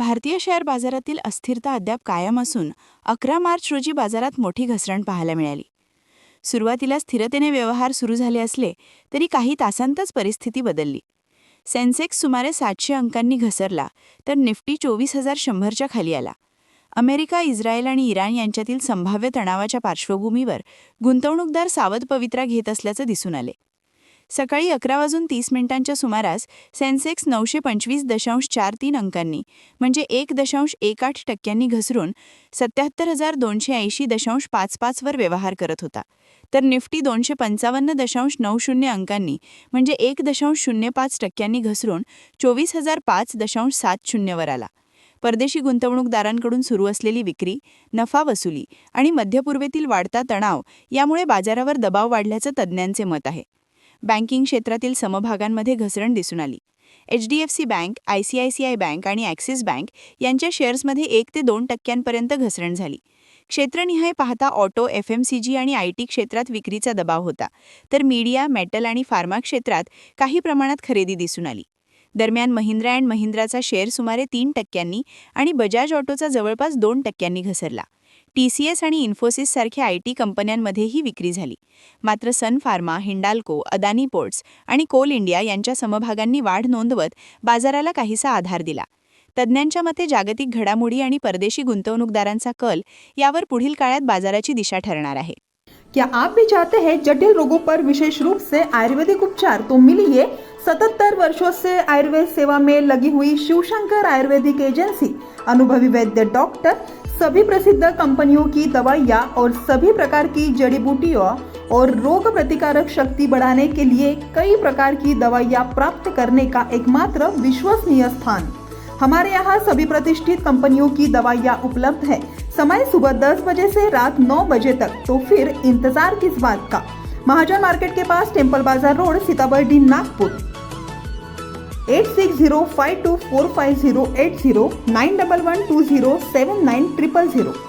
भारतीय शेअर बाजारातील अस्थिरता अद्याप कायम असून 11 मार्च रोजी बाजारात मोठी घसरण पाहायला मिळाली. सुरुवातीला स्थिरतेने व्यवहार सुरू झाले असले तरी काही तासांतच परिस्थिती बदलली. सेन्सेक्स सुमारे 700 अंकांनी घसरला तर निफ्टी 24,100च्या खाली आला. अमेरिका, इस्रायल आणि इराण यांच्यातील संभाव्य तणावाच्या पार्श्वभूमीवर गुंतवणूकदार सावध पवित्रा घेत असल्याचं दिसून आले. सकाळी 11:30 सुमारास सेन्सेक्स 925.43 अंकांनी म्हणजे 1.18% घसरून 77,280.55 वर व्यवहार करत होता, तर निफ्टी 255.90 अंकांनी म्हणजे 1.05% घसरून 24,005.70 वर आला. परदेशी गुंतवणूकदारांकडून सुरू असलेली विक्री, नफा वसुली आणि मध्य पूर्वेतील वाढता तणाव यामुळे बाजारावर दबाव वाढल्याचं तज्ज्ञांचे मत आहे. बँकिंग क्षेत्रातील समभागांमध्ये घसरण दिसून आली. HDFC बँक, ICICI बँक आणि ॲक्सिस बँक यांच्या शेअर्समध्ये 1 ते 2% घसरण झाली. क्षेत्रनिहाय पाहता ऑटो, FMCG आणि IT क्षेत्रात विक्रीचा दबाव होता, तर मीडिया, मेटल आणि फार्मा क्षेत्रात काही प्रमाणात खरेदी दिसून आली. दरम्यान महिंद्रा अँड महिंद्राचा शेअर सुमारे 3% आणि बजाज ऑटोचा जवळपास 2% घसरला. TCS आणि इन्फोसिस सारख्या IT कंपन्यांमध्येही विक्री झाली. मात्र सन फार्मा, हिंडाल्को, अदानी पोर्ट्स आणि कोल इंडिया यांच्या समभागांनी वाढ नोंदवत बाजाराला काहीसा आधार दिला. तज्ज्ञांच्या मते जागतिक घडामोडी आणि परदेशी गुंतवणूकदारांचा कल यावर पुढील काळात बाजाराची दिशा ठरणार आहे. क्या आप भी चाहते हैं जटिल रोगों पर विशेष रूप से आयुर्वेदिक उपचार? तो मिलिए 77 वर्षों से आयुर्वेद सेवा में लगी हुई शिवशंकर आयुर्वेदिक एजेंसी. अनुभवी वैद्य डॉक्टर, सभी प्रसिद्ध कंपनियों की दवाइयाँ और सभी प्रकार की जड़ी बूटियों और रोग प्रतिकारक शक्ति बढ़ाने के लिए कई प्रकार की दवाइयाँ प्राप्त करने का एकमात्र विश्वसनीय स्थान. हमारे यहाँ सभी प्रतिष्ठित कंपनियों की दवाइयाँ उपलब्ध है. समय सुबह 10 बजे से रात 9 बजे तक. तो फिर इंतजार किस बात का? महाजन मार्केट के पास, टेम्पल बाजार रोड, सीताबर्डी, नागपुर. 8605245080 9112079000.